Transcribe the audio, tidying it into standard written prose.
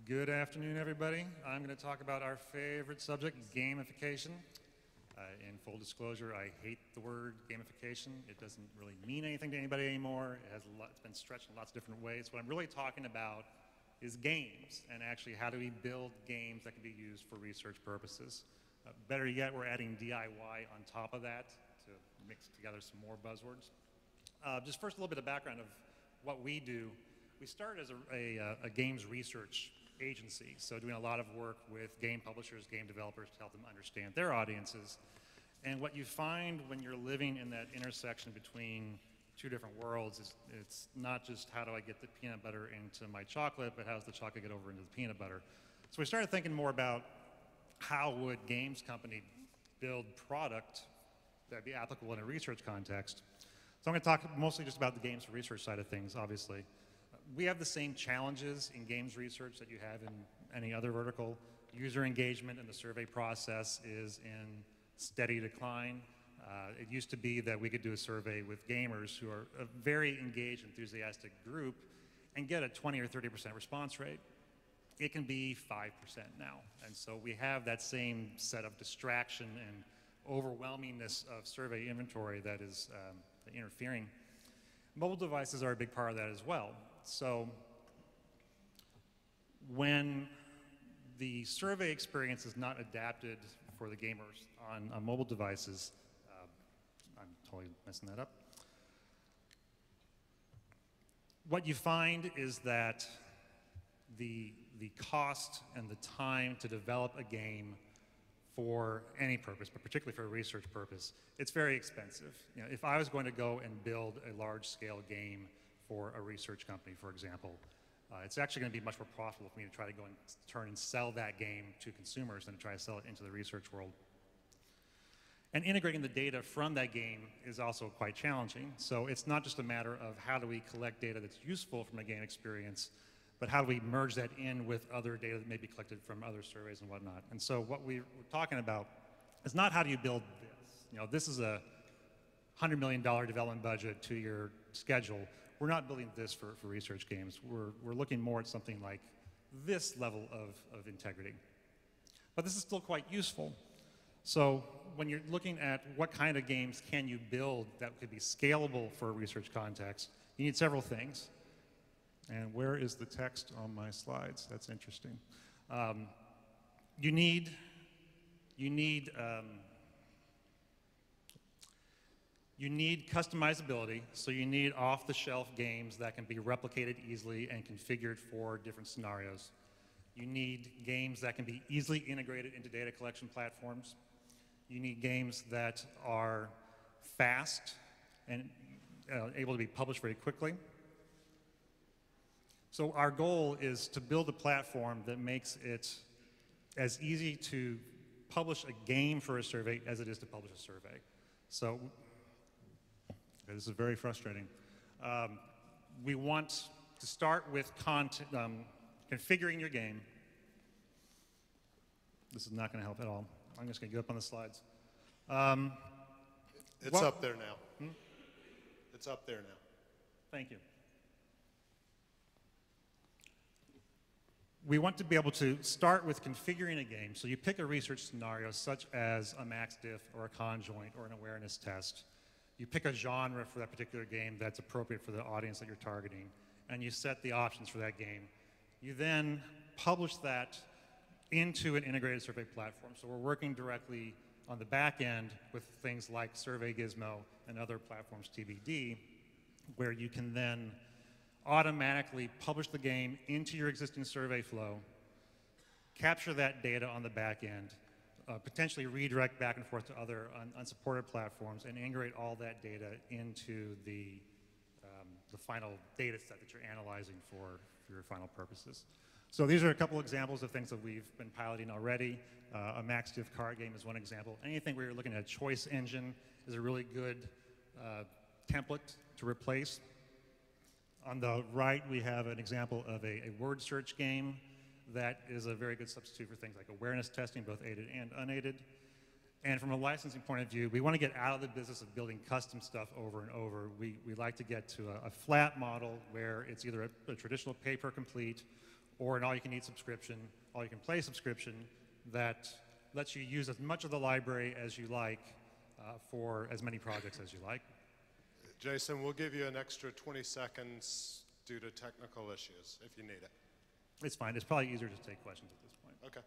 Good afternoon, everybody. I'm going to talk about our favorite subject, gamification. In full disclosure, I hate the word gamification. It doesn't really mean anything to anybody anymore. It's been stretched in lots of different ways. What I'm really talking about is games, and actually how do we build games that can be used for research purposes. Better yet, we're adding DIY on top of that to mix together some more buzzwords. Just first, a little bit of background of what we do. We started as a games research agency, so doing a lot of work with game publishers, game developers to help them understand their audiences. And what you find when you're living in that intersection between two different worlds is it's not just how do I get the peanut butter into my chocolate, but how does the chocolate get over into the peanut butter. So we started thinking more about how would games company build product that would be applicable in a research context. So I'm going to talk mostly just about the games research side of things, obviously. We have the same challenges in games research that you have in any other vertical. User engagement in the survey process is in steady decline. It used to be that we could do a survey with gamers who are a very engaged, enthusiastic group and get a 20 or 30% response rate. It can be 5% now. And so we have that same set of distraction and overwhelmingness of survey inventory that is interfering. Mobile devices are a big part of that as well. So when the survey experience is not adapted for the gamers on mobile devices, I'm totally messing that up. What you find is that the cost and the time to develop a game for any purpose, but particularly for a research purpose, it's very expensive. You know, if I was going to go and build a large-scale game for a research company, for example, it's actually going to be much more profitable for me to try to go and turn and sell that game to consumers than to try to sell it into the research world. And integrating the data from that game is also quite challenging. So it's not just a matter of how do we collect data that's useful from a game experience, but how do we merge that in with other data that may be collected from other surveys and whatnot. And so what we're talking about is not how do you build this. You know, this is a $100 million development budget, 2-year schedule. We're not building this for research games. We're looking more at something like this level of integrity. But this is still quite useful. So when you're looking at what kind of games can you build that could be scalable for a research context, you need several things. And where is the text on my slides? That's interesting. You need customizability, so you need off-the-shelf games that can be replicated easily and configured for different scenarios. You need games that can be easily integrated into data collection platforms. You need games that are fast and able to be published very quickly. So our goal is to build a platform that makes it as easy to publish a game for a survey as it is to publish a survey. So this is very frustrating. We want to start with configuring your game. This is not going to help at all. I'm just going to get up on the slides. It's up there now. It's up there now. Thank you. We want to be able to start with configuring a game. So you pick a research scenario such as a max diff or a conjoint or an awareness test. You pick a genre for that particular game that's appropriate for the audience that you're targeting, and you set the options for that game. You then publish that into an integrated survey platform. So we're working directly on the back end with things like Survey Gizmo and other platforms, TBD, where you can then automatically publish the game into your existing survey flow, capture that data on the back end, potentially redirect back and forth to other unsupported platforms, and integrate all that data into the final data set that you're analyzing for your final purposes. So these are a couple examples of things that we've been piloting already. A max diff card game is one example. Anything where you're looking at a choice engine is a really good template to replace. On the right, we have an example of a word search game that is a very good substitute for things like awareness testing, both aided and unaided. And from a licensing point of view, we want to get out of the business of building custom stuff over and over. We like to get to a flat model where it's either a traditional pay-per-complete or an all-you-can-eat subscription, all-you-can-play subscription that lets you use as much of the library as you like for as many projects as you like. Jason, we'll give you an extra 20 seconds due to technical issues if you need it. It's fine. It's probably easier to take questions at this point. Okay.